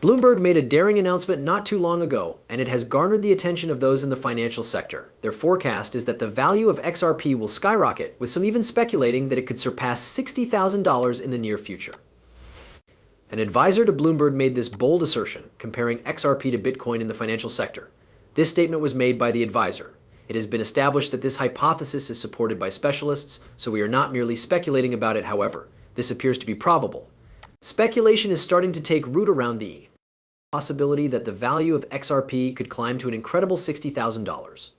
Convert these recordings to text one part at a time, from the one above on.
Bloomberg made a daring announcement not too long ago, and it has garnered the attention of those in the financial sector. Their forecast is that the value of XRP will skyrocket, with some even speculating that it could surpass $60,000 in the near future. An advisor to Bloomberg made this bold assertion, comparing XRP to Bitcoin in the financial sector. This statement was made by the advisor. It has been established that this hypothesis is supported by specialists, so we are not merely speculating about it, however. This appears to be probable. Speculation is starting to take root around the possibility that the value of XRP could climb to an incredible $60,000.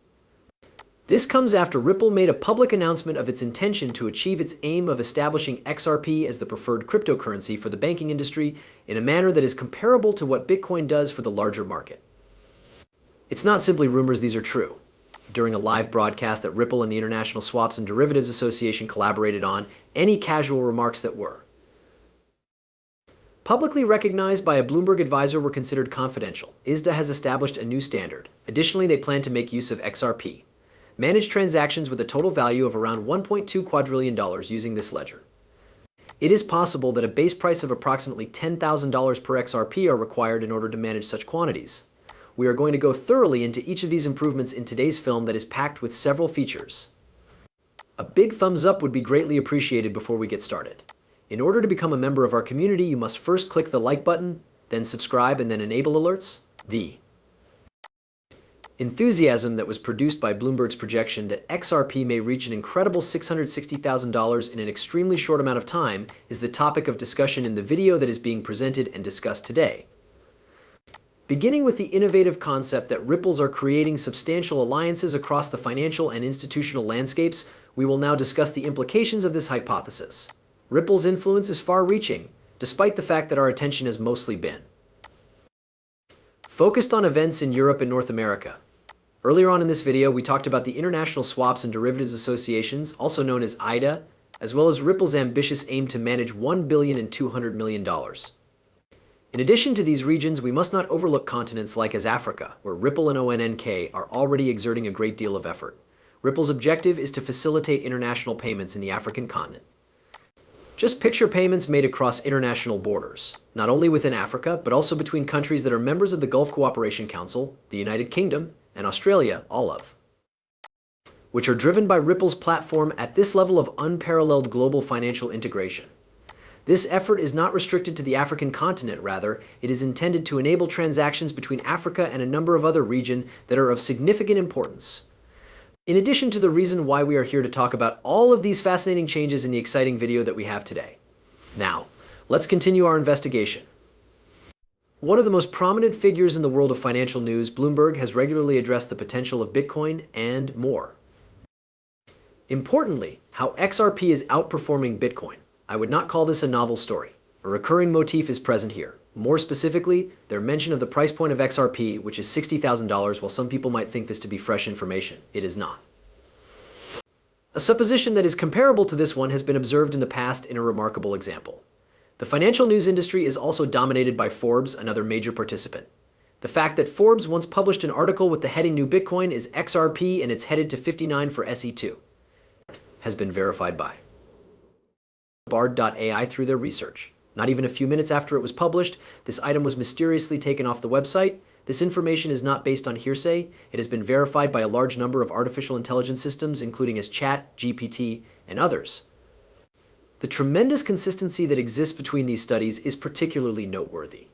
This comes after Ripple made a public announcement of its intention to achieve its aim of establishing XRP as the preferred cryptocurrency for the banking industry in a manner that is comparable to what Bitcoin does for the larger market. It's not simply rumors, these are true. During a live broadcast that Ripple and the International Swaps and Derivatives Association collaborated on, any casual remarks that were publicly recognized by a Bloomberg advisor were considered confidential. ISDA has established a new standard. Additionally, they plan to make use of XRP, manage transactions with a total value of around $1.2 quadrillion using this ledger. It is possible that a base price of approximately $10,000 per XRP are required in order to manage such quantities. We are going to go thoroughly into each of these improvements in today's film that is packed with several features. A big thumbs up would be greatly appreciated before we get started. In order to become a member of our community, you must first click the like button, then subscribe, and then enable alerts. The enthusiasm that was produced by Bloomberg's projection that XRP may reach an incredible $660,000 in an extremely short amount of time is the topic of discussion in the video that is being presented and discussed today. Beginning with the innovative concept that Ripples are creating substantial alliances across the financial and institutional landscapes, we will now discuss the implications of this hypothesis. Ripple's influence is far-reaching, despite the fact that our attention has mostly been focused on events in Europe and North America. Earlier on in this video, we talked about the International Swaps and Derivatives Associations, also known as IDA, as well as Ripple's ambitious aim to manage $1.2 billion. In addition to these regions, we must not overlook continents like as Africa, where Ripple and ONNK are already exerting a great deal of effort. Ripple's objective is to facilitate international payments in the African continent. Just picture payments made across international borders, not only within Africa, but also between countries that are members of the Gulf Cooperation Council, the United Kingdom, and Australia, all of which are driven by Ripple's platform at this level of unparalleled global financial integration. This effort is not restricted to the African continent, rather, it is intended to enable transactions between Africa and a number of other regions that are of significant importance. In addition to the reason why we are here to talk about all of these fascinating changes in the exciting video that we have today. Now, let's continue our investigation. One of the most prominent figures in the world of financial news, Bloomberg has regularly addressed the potential of Bitcoin and more. Importantly, how XRP is outperforming Bitcoin. I would not call this a novel story. A recurring motif is present here. More specifically, their mention of the price point of XRP, which is $60,000, while some people might think this to be fresh information. It is not. A supposition that is comparable to this one has been observed in the past in a remarkable example. The financial news industry is also dominated by Forbes, another major participant. The fact that Forbes once published an article with the heading New Bitcoin is XRP and it's headed to 59 for SE2 has been verified by Bard.ai through their research. Not even a few minutes after it was published, this item was mysteriously taken off the website. This information is not based on hearsay. It has been verified by a large number of artificial intelligence systems, including as Chat, GPT, and others. The tremendous consistency that exists between these studies is particularly noteworthy.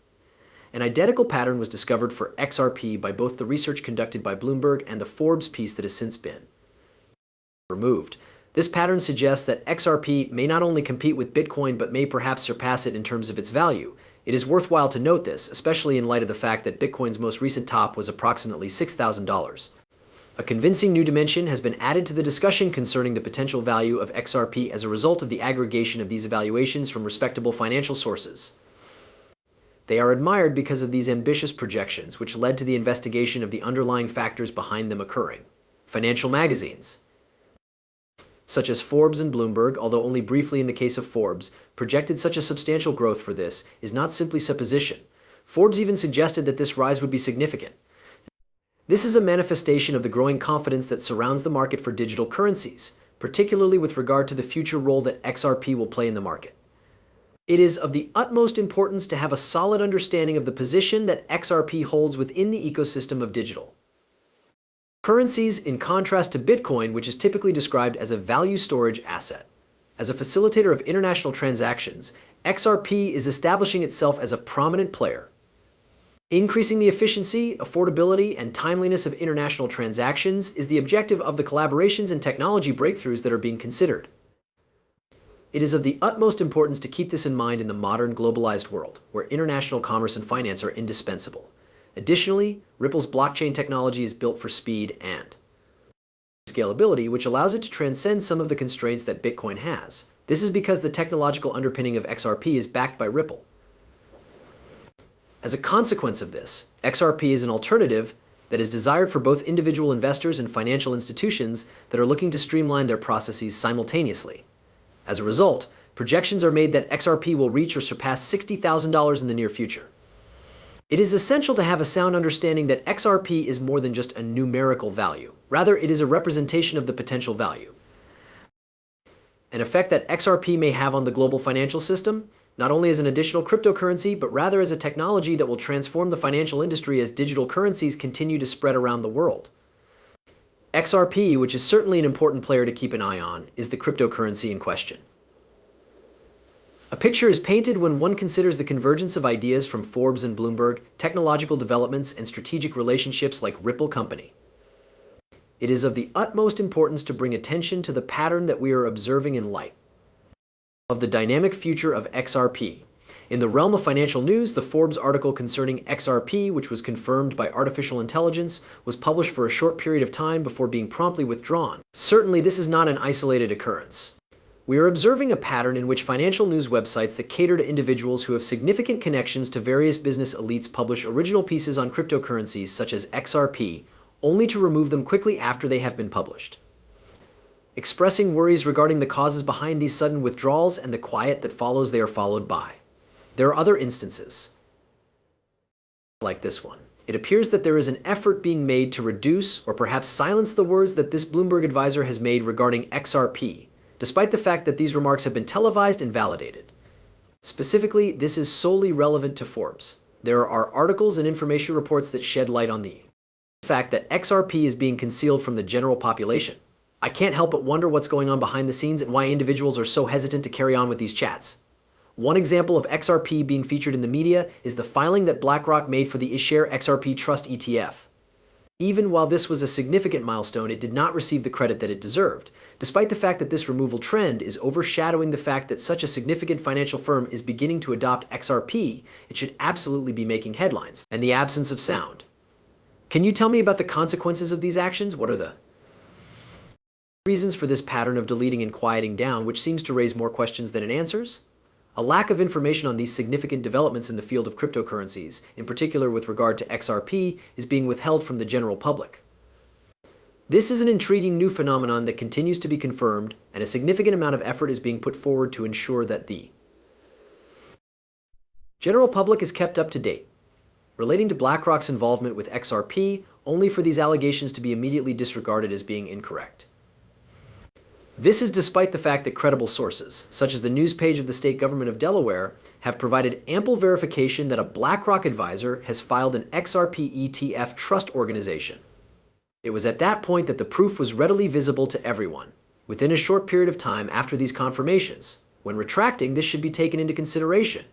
An identical pattern was discovered for XRP by both the research conducted by Bloomberg and the Forbes piece that has since been removed. This pattern suggests that XRP may not only compete with Bitcoin, but may perhaps surpass it in terms of its value. It is worthwhile to note this, especially in light of the fact that Bitcoin's most recent top was approximately $6,000. A convincing new dimension has been added to the discussion concerning the potential value of XRP as a result of the aggregation of these evaluations from respectable financial sources. They are admired because of these ambitious projections, which led to the investigation of the underlying factors behind them occurring. Financial magazines, such as Forbes and Bloomberg, although only briefly in the case of Forbes, projected such a substantial growth for this is not simply supposition. Forbes even suggested that this rise would be significant. This is a manifestation of the growing confidence that surrounds the market for digital currencies, particularly with regard to the future role that XRP will play in the market. It is of the utmost importance to have a solid understanding of the position that XRP holds within the ecosystem of digital currencies, in contrast to Bitcoin, which is typically described as a value storage asset. As a facilitator of international transactions, XRP is establishing itself as a prominent player. Increasing the efficiency, affordability, and timeliness of international transactions is the objective of the collaborations and technology breakthroughs that are being considered. It is of the utmost importance to keep this in mind in the modern globalized world, where international commerce and finance are indispensable. Additionally, Ripple's blockchain technology is built for speed and scalability, which allows it to transcend some of the constraints that Bitcoin has. This is because the technological underpinning of XRP is backed by Ripple. As a consequence of this, XRP is an alternative that is desired for both individual investors and financial institutions that are looking to streamline their processes simultaneously. As a result, projections are made that XRP will reach or surpass $60,000 in the near future. It is essential to have a sound understanding that XRP is more than just a numerical value. Rather, it is a representation of the potential value, an effect that XRP may have on the global financial system, not only as an additional cryptocurrency, but rather as a technology that will transform the financial industry as digital currencies continue to spread around the world. XRP, which is certainly an important player to keep an eye on, is the cryptocurrency in question. A picture is painted when one considers the convergence of ideas from Forbes and Bloomberg, technological developments, and strategic relationships like Ripple Company. It is of the utmost importance to bring attention to the pattern that we are observing in light of the dynamic future of XRP. In the realm of financial news, the Forbes article concerning XRP, which was confirmed by artificial intelligence, was published for a short period of time before being promptly withdrawn. Certainly, this is not an isolated occurrence. We are observing a pattern in which financial news websites that cater to individuals who have significant connections to various business elites publish original pieces on cryptocurrencies such as XRP, only to remove them quickly after they have been published, expressing worries regarding the causes behind these sudden withdrawals and the quiet that follows they are followed by. There are other instances like this one. It appears that there is an effort being made to reduce or perhaps silence the words that this Bloomberg advisor has made regarding XRP, despite the fact that these remarks have been televised and validated. Specifically, this is solely relevant to Forbes. There are articles and information reports that shed light on the fact that XRP is being concealed from the general population. I can't help but wonder what's going on behind the scenes and why individuals are so hesitant to carry on with these chats. One example of XRP being featured in the media is the filing that BlackRock made for the iShares XRP Trust ETF. Even while this was a significant milestone, it did not receive the credit that it deserved, despite the fact that this removal trend is overshadowing the fact that such a significant financial firm is beginning to adopt XRP. It should absolutely be making headlines, and the absence of sound. Can you tell me about the consequences of these actions? What are the reasons for this pattern of deleting and quieting down, which seems to raise more questions than it answers? A lack of information on these significant developments in the field of cryptocurrencies, in particular with regard to XRP, is being withheld from the general public. This is an intriguing new phenomenon that continues to be confirmed, and a significant amount of effort is being put forward to ensure that the general public is kept up to date relating to BlackRock's involvement with XRP, only for these allegations to be immediately disregarded as being incorrect. This is despite the fact that credible sources, such as the news page of the state government of Delaware, have provided ample verification that a BlackRock advisor has filed an XRP ETF trust organization. It was at that point that the proof was readily visible to everyone, within a short period of time after these confirmations. When retracting, this should be taken into consideration.